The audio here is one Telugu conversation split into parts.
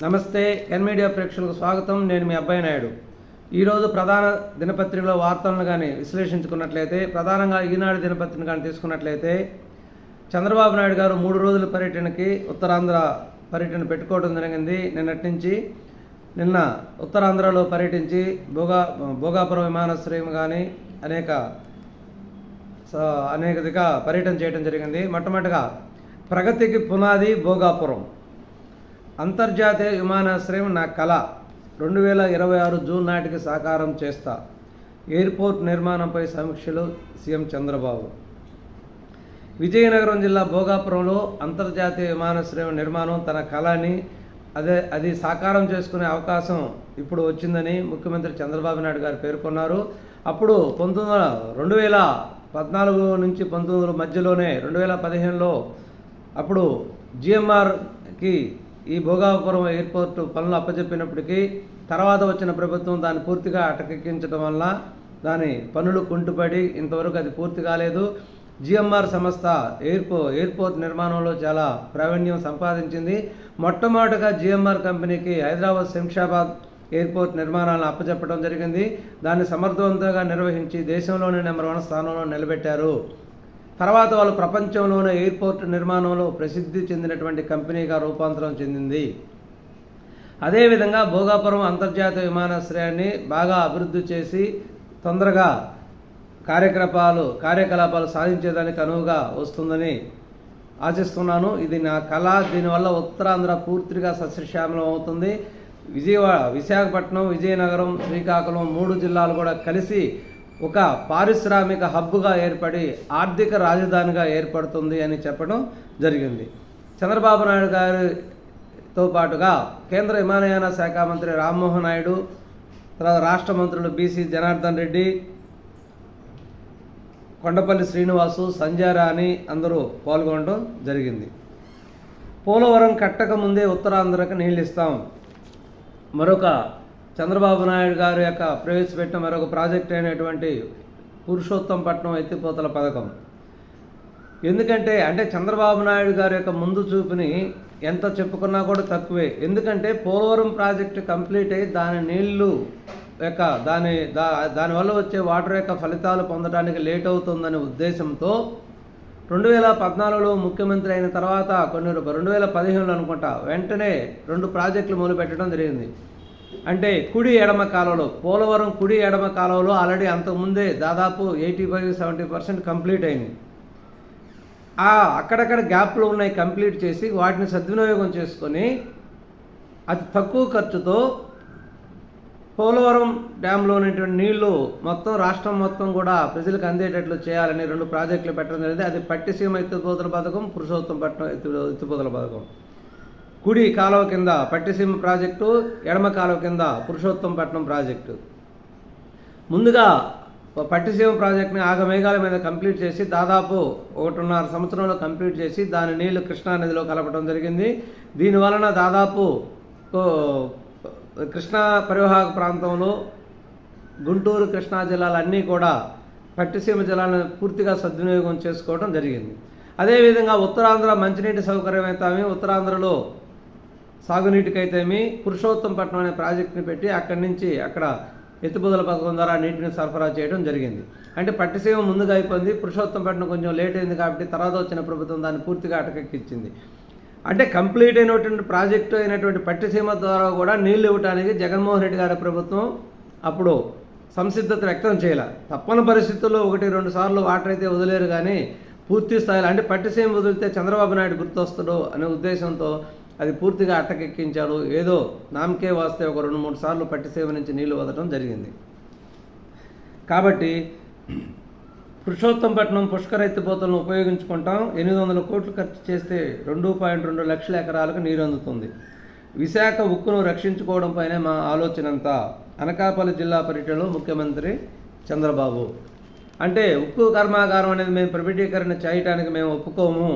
నమస్తే ఎన్ మీడియా ప్రేక్షకులకు స్వాగతం. నేను మీ అబ్బాయి నాయుడు. ఈరోజు ప్రధాన దినపత్రికలో వార్తలను కానీ విశ్లేషించుకున్నట్లయితే, ప్రధానంగా ఈనాడు దినపత్రికను కానీ తీసుకున్నట్లయితే, చంద్రబాబు నాయుడు గారు 3 రోజుల పర్యటనకి ఉత్తరాంధ్ర పర్యటన పెట్టుకోవడం జరిగింది. నిన్న ఉత్తరాంధ్రలో పర్యటించి భోగాపురం విమానాశ్రయం కానీ అనేకదిగా పర్యటన చేయడం జరిగింది. మొట్టమొదటిగా ప్రగతికి పునాది భోగాపురం అంతర్జాతీయ విమానాశ్రయం నా కళ, 2026 జూన్ నాటికి సాకారం చేస్తా. ఎయిర్పోర్ట్ నిర్మాణంపై సమీక్షలు సీఎం చంద్రబాబు. విజయనగరం జిల్లా భోగాపురంలో అంతర్జాతీయ విమానాశ్రయం నిర్మాణం తన కళని అది సాకారం చేసుకునే అవకాశం ఇప్పుడు వచ్చిందని ముఖ్యమంత్రి చంద్రబాబు నాయుడు గారు పేర్కొన్నారు. అప్పుడు 2014 నుంచి 19 మధ్యలోనే 2015లో అప్పుడు జిఎంఆర్కి ఈ భోగాపురం ఎయిర్పోర్ట్ పనులు అప్పచెప్పినప్పటికీ తర్వాత వచ్చిన ప్రభుత్వం దాన్ని పూర్తిగా అటకెక్కించడం వల్ల దాని పనులు కుంటుపడి ఇంతవరకు అది పూర్తి కాలేదు. జిఎంఆర్ సంస్థ ఎయిర్పోర్ట్ నిర్మాణంలో చాలా ప్రావీణ్యం సంపాదించింది. మొట్టమొదటిగా జిఎంఆర్ కంపెనీకి హైదరాబాద్ శంషాబాద్ ఎయిర్పోర్ట్ నిర్మాణాలను అప్పచెప్పడం జరిగింది. దాన్ని సమర్థవంతంగా నిర్వహించి దేశంలోనే నెంబర్ 1 స్థానంలో నిలబెట్టారు. తర్వాత వాళ్ళు ప్రపంచంలోనే ఎయిర్పోర్ట్ నిర్మాణంలో ప్రసిద్ధి చెందినటువంటి కంపెనీగా రూపాంతరం చెందింది. అదేవిధంగా భోగాపురం అంతర్జాతీయ విమానాశ్రయాన్ని బాగా అభివృద్ధి చేసి తొందరగా కార్యకలాపాలు సాధించేదానికి అనువుగా వస్తుందని ఆశిస్తున్నాను. ఇది నా కళ. దీనివల్ల ఉత్తరాంధ్ర పూర్తిగా సస్యశ్యామలం అవుతుంది. విశాఖపట్నం, విజయనగరం, శ్రీకాకుళం 3 జిల్లాలు కూడా కలిసి ఒక పారిశ్రామిక హబ్గా ఏర్పడి ఆర్థిక రాజధానిగా ఏర్పడుతుంది అని చెప్పడం జరిగింది. చంద్రబాబు నాయుడు గారితో పాటుగా కేంద్ర విమానయాన శాఖ మంత్రి రామ్మోహన్ నాయుడు, తర్వాత రాష్ట్ర మంత్రులు బీసీ జనార్దన్ రెడ్డి, కొండపల్లి శ్రీనివాసు, సంజయ్ రాణి అందరూ పాల్గొనడం జరిగింది. పోలవరం కట్టక ముందే ఉత్తరాంధ్రకు నీళ్ళు ఇస్తాం. మరొక చంద్రబాబు నాయుడు గారు ప్రవేశపెట్టిన మరొక ప్రాజెక్ట్ అయినటువంటి పురుషోత్తంపట్నం ఎత్తిపోతల పథకం. ఎందుకంటే చంద్రబాబు నాయుడు గారి ముందు చూపుని ఎంత చెప్పుకున్నా కూడా తక్కువే. ఎందుకంటే పోలవరం ప్రాజెక్టు కంప్లీట్ అయ్యి దాని నీళ్లు దానివల్ల వచ్చే వాటర్ ఫలితాలు పొందడానికి లేట్ అవుతుందనే ఉద్దేశంతో 2014లో ముఖ్యమంత్రి అయిన తర్వాత 2015లో అనుకుంటా వెంటనే 2 ప్రాజెక్టులు మొదలుపెట్టడం జరిగింది. కుడి ఎడమ కాలంలో పోలవరం కుడి ఎడమ కాలంలో ఆల్రెడీ అంతకుముందే దాదాపు 85-70% కంప్లీట్ అయింది. అక్కడక్కడ గ్యాప్లు ఉన్నాయి, కంప్లీట్ చేసి వాటిని సద్వినియోగం చేసుకొని అతి తక్కువ ఖర్చుతో పోలవరం డ్యాంలో ఉన్నటువంటి నీళ్లు మొత్తం రాష్ట్రం మొత్తం కూడా ప్రజలకు అందేటట్లు చేయాలని 2 ప్రాజెక్టులు పెట్టడం జరిగింది. అది పట్టిసీమ ఎత్తిపోతల పథకం, పురుషోత్తంపట్నం ఎత్తిపోతల పథకం. కుడి కాలువ కింద పట్టిసీమ ప్రాజెక్టు, ఎడమ కాలువ కింద పురుషోత్తంపట్నం ప్రాజెక్టు. ముందుగా పట్టిసీమ ప్రాజెక్టుని ఆగమేఘాల మీద కంప్లీట్ చేసి దాదాపు 1.5 సంవత్సరంలో కంప్లీట్ చేసి దాని నీళ్లు కృష్ణానదిలో కలపడం జరిగింది. దీనివలన దాదాపు కృష్ణా పరివాహక ప్రాంతంలో గుంటూరు, కృష్ణా జిల్లాలన్నీ కూడా పట్టిసీమ జలాలను పూర్తిగా సద్వినియోగం చేసుకోవడం జరిగింది. అదేవిధంగా ఉత్తరాంధ్ర మంచినీటి సౌకర్యం అయితేమి, ఉత్తరాంధ్రలో సాగునీటికైతేమి పురుషోత్తంపట్నం అనే ప్రాజెక్టుని పెట్టి అక్కడి నుంచి అక్కడ ఎత్తిపోతల పథకం ద్వారా నీటిని సరఫరా చేయడం జరిగింది. పట్టిసీమ ముందుగా అయిపోయింది, పురుషోత్తంపట్నం కొంచెం లేట్ అయింది కాబట్టి తర్వాత వచ్చిన ప్రభుత్వం దాన్ని పూర్తిగా అటకెక్కించింది. కంప్లీట్ అయినటువంటి ప్రాజెక్టు అయినటువంటి పట్టిసీమ ద్వారా కూడా నీళ్లు ఇవ్వడానికి జగన్మోహన్ రెడ్డి గారి ప్రభుత్వం అప్పుడు సంసిద్ధత వ్యక్తం చేయాలి. తప్పని పరిస్థితుల్లో 1-2 సార్లు వాటర్ అయితే వదిలేరు, కానీ పూర్తి స్థాయిలో పట్టిసీమ వదిలితే చంద్రబాబు నాయుడు గుర్తొస్తాడు అనే ఉద్దేశంతో అది పూర్తిగా అట్టకెక్కించారు. ఏదో నామకే వాస్తే ఒక 2-3 సార్లు పట్టిసీమ నుంచి నీళ్లు వదలడం జరిగింది. కాబట్టి పురుషోత్తంపట్నం పుష్కర ఎత్తిపోతలను ఉపయోగించుకుంటాం. 800 కోట్లు ఖర్చు చేస్తే 2.2 లక్షల ఎకరాలకు నీరు అందుతుంది. విశాఖ ఉక్కును రక్షించుకోవడంపైనే మా ఆలోచనంతా. అనకాపల్లి జిల్లా పర్యటనలో ముఖ్యమంత్రి చంద్రబాబు. ఉక్కు కర్మాగారం అనేది మేము ప్రైవేటీకరణ చేయడానికి మేము ఒప్పుకోము.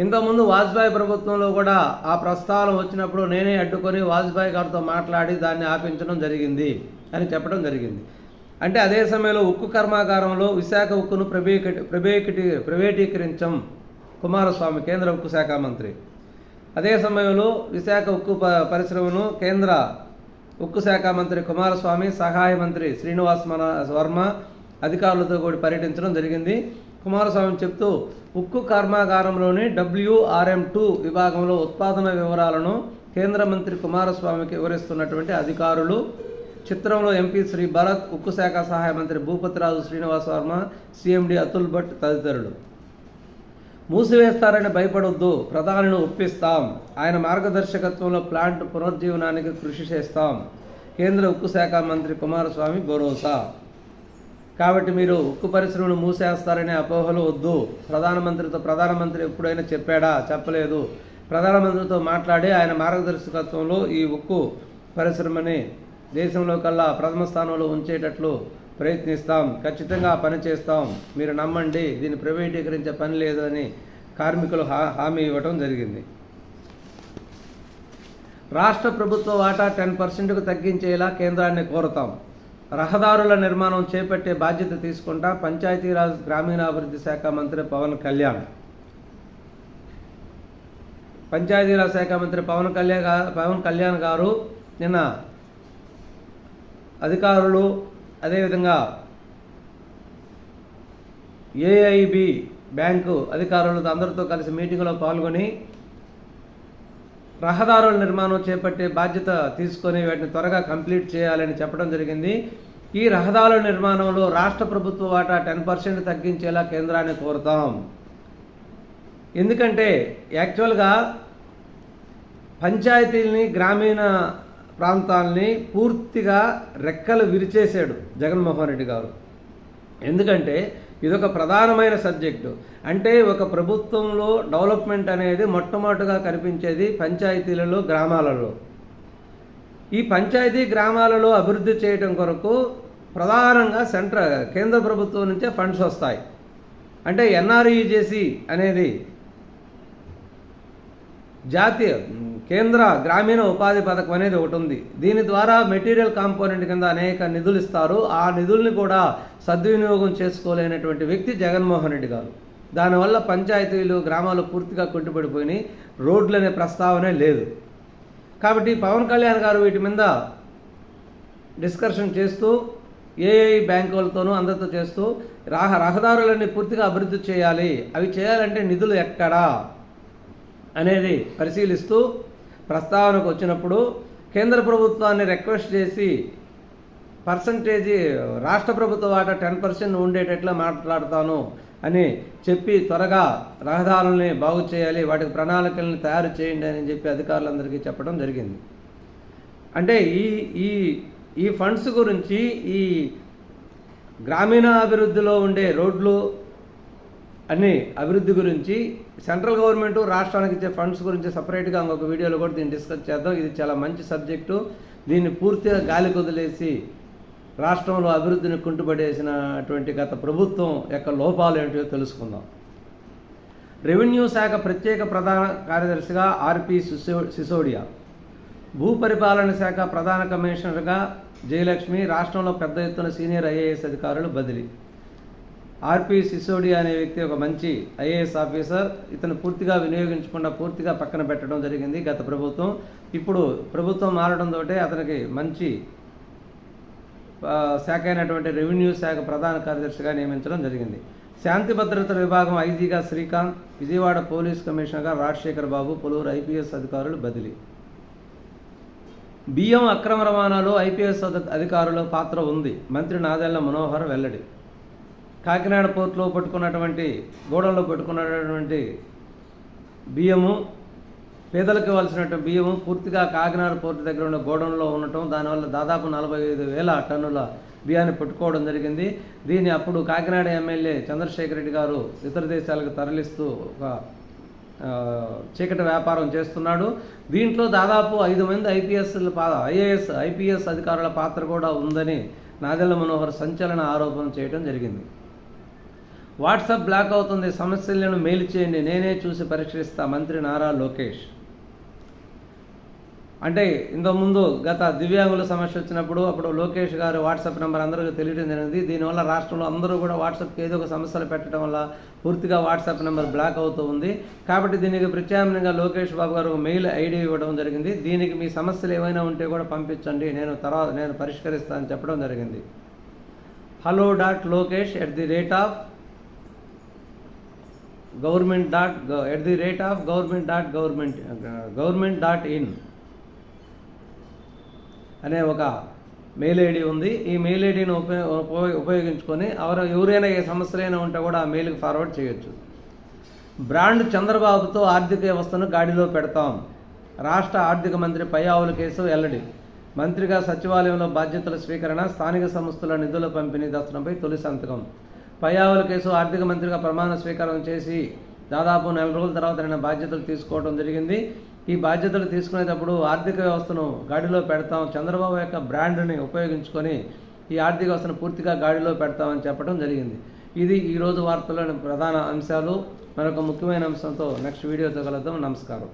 ఇంతకుముందు వాజ్పేయి ప్రభుత్వంలో కూడా ఆ ప్రస్తావన వచ్చినప్పుడు నేనే అడ్డుకొని వాజ్పేయి గారితో మాట్లాడి దాన్ని ఆపించడం జరిగింది అని చెప్పడం జరిగింది. అదే సమయంలో ఉక్కు కర్మాగారంలో విశాఖ ఉక్కును ప్రైవేటీకరించం కుమారస్వామి కేంద్ర ఉక్కు శాఖ మంత్రి. అదే సమయంలో విశాఖ ఉక్కు పరిశ్రమను కేంద్ర ఉక్కు శాఖ మంత్రి కుమారస్వామి, సహాయ మంత్రి శ్రీనివాస్ వర్మ అధికారులతో కూడా పర్యటించడం జరిగింది. కుమారస్వామి చెప్తూ ఉక్కు కర్మాగారంలోని WRM-2 విభాగంలో ఉత్పాదన వివరాలను కేంద్ర మంత్రి కుమారస్వామికి వివరిస్తున్నటువంటి అధికారులు. చిత్రంలో ఎంపీ శ్రీ భరత్, ఉక్కు శాఖ సహాయ మంత్రి భూపతిరాజు శ్రీనివాస్ వర్మ, CMD అతుల్ భట్ తదితరులు. మూసివేస్తారని భయపడొద్దు, ప్రధానిని ఒప్పిస్తాం, ఆయన మార్గదర్శకత్వంలో ప్లాంట్ పునరుజ్జీవనానికి కృషి చేస్తాం, కేంద్ర ఉక్కు శాఖ మంత్రి కుమారస్వామి భరోసా. కాబట్టి మీరు ఉక్కు పరిశ్రమను మూసేస్తారనే అపోహలు వద్దు. ప్రధానమంత్రి ఎప్పుడైనా చెప్పాడా? చెప్పలేదు. ప్రధానమంత్రితో మాట్లాడి ఆయన మార్గదర్శకత్వంలో ఈ ఉక్కు పరిశ్రమని దేశంలో కల్లా ప్రథమ స్థానంలో ఉంచేటట్లు ప్రయత్నిస్తాం, ఖచ్చితంగా పని చేస్తాం, మీరు నమ్మండి, దీన్ని ప్రైవేటీకరించే పని లేదు అని కార్మికులు హామీ ఇవ్వటం జరిగింది. రాష్ట్ర ప్రభుత్వ వాటా 10%కు తగ్గించేలా కేంద్రాన్ని కోరుతాం, రహదారుల నిర్మాణం చేపట్టే బాధ్యత తీసుకుంటా పంచాయతీరాజ్ గ్రామీణాభివృద్ధి శాఖ మంత్రి పవన్ కళ్యాణ్. పంచాయతీరాజ్ శాఖ మంత్రి పవన్ కళ్యాణ్ గారు నిన్న అధికారులు, అదేవిధంగా AIB బ్యాంకు అధికారులతో అందరితో కలిసి మీటింగ్లో పాల్గొని రహదారుల నిర్మాణం చేపట్టే బాధ్యత తీసుకొని వాటిని త్వరగా కంప్లీట్ చేయాలని చెప్పడం జరిగింది. ఈ రహదారుల నిర్మాణంలో రాష్ట్ర ప్రభుత్వ వాటా 10% తగ్గించేలా కేంద్రాన్ని కోరుతాం. ఎందుకంటే యాక్చువల్గా పంచాయతీల్ని, గ్రామీణ ప్రాంతాలని పూర్తిగా రెక్కలు విరిచేశాడు జగన్మోహన్ రెడ్డి గారు. ఎందుకంటే ఇదొక ప్రధానమైన సబ్జెక్టు. అంటే ఒక ప్రభుత్వంలో డెవలప్మెంట్ అనేది మొట్టమొదటిగా కనిపించేది పంచాయతీలలో, గ్రామాలలో. ఈ పంచాయతీ గ్రామాలలో అభివృద్ధి చేయడం కొరకు ప్రధానంగా కేంద్ర ప్రభుత్వం నుంచే ఫండ్స్ వస్తాయి. అంటే NREGC అనేది జాతీయ కేంద్ర గ్రామీణ ఉపాధి పథకం అనేది ఒకటి ఉంది. దీని ద్వారా మెటీరియల్ కాంపోనెంట్ కింద అనేక నిధులు ఇస్తారు. ఆ నిధుల్ని కూడా సద్వినియోగం చేసుకోలేనటువంటి వ్యక్తి జగన్మోహన్ రెడ్డి గారు. దానివల్ల పంచాయతీలు, గ్రామాలు పూర్తిగా కొట్టుబడిపోయినాయి. రోడ్లు అనే ప్రస్తావనే లేదు. కాబట్టి పవన్ కళ్యాణ్ గారు వీటి మీద డిస్కషన్ చేస్తూ AIB బ్యాంకులతోనూ అందరితో చేస్తూ రహదారులన్నీ పూర్తిగా అభివృద్ధి చేయాలి, అవి చేయాలంటే నిధులు ఎక్కడా అనేది పరిశీలిస్తూ ప్రస్తావనకు వచ్చినప్పుడు కేంద్ర ప్రభుత్వాన్ని రిక్వెస్ట్ చేసి పర్సంటేజీ రాష్ట్ర ప్రభుత్వ వాటా 10% ఉండేటట్లు మాట్లాడతాను అని చెప్పి త్వరగా రహదారుల్ని బాగు చేయాలి, వాటికి ప్రణాళికలను తయారు చేయండి అని చెప్పి అధికారులందరికీ చెప్పడం జరిగింది. అంటే ఈ ఫండ్స్ గురించి, ఈ గ్రామీణ అభివృద్ధిలో ఉండే రోడ్లు అన్ని అభివృద్ధి గురించి సెంట్రల్ గవర్నమెంట్ రాష్ట్రానికి ఇచ్చే ఫండ్స్ గురించి సపరేట్గా ఇంకొక వీడియోలో కూడా దీన్ని డిస్కస్ చేద్దాం. ఇది చాలా మంచి సబ్జెక్టు. దీన్ని పూర్తిగా గాలికి వదిలేసి రాష్ట్రంలో అభివృద్ధిని కుంటుపడేసినటువంటి గత ప్రభుత్వం యొక్క లోపాలు ఏంటో తెలుసుకుందాం. రెవెన్యూ శాఖ ప్రత్యేక ప్రధాన కార్యదర్శిగా RP సిసోడియా, భూపరిపాలన శాఖ ప్రధాన కమిషనర్గా జయలక్ష్మి, రాష్ట్రంలో పెద్ద ఎత్తున సీనియర్ IAS అధికారులు బదిలీ. RP సిసోడియా అనే వ్యక్తి ఒక మంచి IAS ఆఫీసర్. ఇతను పూర్తిగా వినియోగించకుండా పూర్తిగా పక్కన పెట్టడం జరిగింది గత ప్రభుత్వం. ఇప్పుడు ప్రభుత్వం మారడంతో అతనికి మంచి శాఖ అయినటువంటి రెవెన్యూ శాఖ ప్రధాన కార్యదర్శిగా నియమించడం జరిగింది. శాంతి భద్రతల విభాగం IGగా శ్రీకాంత్, విజయవాడ పోలీస్ కమిషనర్గా రాజశేఖర్ బాబు, పలువురు IPS అధికారులు బదిలీ. బియ్యం అక్రమ రవాణాలో IPS అధికారుల పాత్ర ఉంది, మంత్రి నాదెళ్ల మనోహర్ వెల్లడి. కాకినాడ పోర్టులో గోడౌన్లో పెట్టుకున్నటువంటి బియ్యము, పేదలకు ఇవ్వాల్సినటువంటి బియ్యము పూర్తిగా కాకినాడ పోర్టు దగ్గర ఉన్న గోడౌన్లో ఉండటం, దానివల్ల దాదాపు 45,000 టన్నుల బియ్యాన్ని పట్టుకోవడం జరిగింది. దీన్ని అప్పుడు కాకినాడ ఎమ్మెల్యే చంద్రశేఖర్ రెడ్డి గారు ఇతర దేశాలకు తరలిస్తూ ఒక చీకటి వ్యాపారం చేస్తున్నాడు. దీంట్లో దాదాపు 5 మంది IPS అధికారుల పాత్ర కూడా ఉందని నాదెళ్ల మనోహర్ సంచలన ఆరోపణ చేయడం జరిగింది. వాట్సాప్ బ్లాక్ అవుతుంది, సమస్యలను మెయిల్ చేయండి, నేనే చూసి పరిష్కరిస్తా, మంత్రి నారా లోకేష్. అంటే ఇంతకుముందు గత దివ్యాంగుల సమస్య వచ్చినప్పుడు అప్పుడు లోకేష్ గారు వాట్సాప్ నెంబర్ అందరికీ తెలియడం జరిగింది. దీనివల్ల రాష్ట్రంలో అందరూ కూడా వాట్సాప్కి ఏదో ఒక సమస్యలు పెట్టడం వల్ల పూర్తిగా వాట్సాప్ నెంబర్ బ్లాక్ అవుతూ ఉంది. కాబట్టి దీనికి ప్రత్యామ్నాయంగా లోకేష్ బాబు గారు మెయిల్ ఐడి ఇవ్వడం జరిగింది. దీనికి మీ సమస్యలు ఏమైనా ఉంటే కూడా పంపించండి, నేను పరిష్కరిస్తానని చెప్పడం జరిగింది. hello.lokesh@government.in అనే ఒక మెయిల్ ఐడి ఉంది. ఈ మెయిల్ ఐడిని ఉపయోగించుకొని ఎవరైనా ఏ సమస్యలైనా ఉంటే కూడా ఆ మెయిల్కి ఫార్వర్డ్ చేయొచ్చు. బ్రాండ్ చంద్రబాబుతో ఆర్థిక వ్యవస్థను గాడిలో పెడతాం. రాష్ట్ర ఆర్థిక మంత్రి పయ్యావుల కేశవ్ వెల్లడి. మంత్రిగా సచివాలయంలో బాధ్యతల స్వీకరణ, స్థానిక సంస్థల నిధుల పంపిణీ దస్త్రంపై తొలి సంతకం. పయ్యావుల కేశవ్ ఆర్థిక మంత్రిగా ప్రమాణ స్వీకారం చేసి దాదాపు 4 రోజుల తర్వాత ఆయన బాధ్యతలు తీసుకోవడం జరిగింది. ఈ బాధ్యతలు తీసుకునేటప్పుడు ఆర్థిక వ్యవస్థను గాడిలో పెడతాం, చంద్రబాబు యొక్క బ్రాండ్ని ఉపయోగించుకొని ఈ ఆర్థిక వ్యవస్థను పూర్తిగా గాడిలో పెడతామని చెప్పడం జరిగింది. ఇది ఈరోజు వార్తల్లోని ప్రధాన అంశాలు. మరొక ముఖ్యమైన అంశంతో నెక్స్ట్ వీడియోతో కలుద్దాం. నమస్కారం.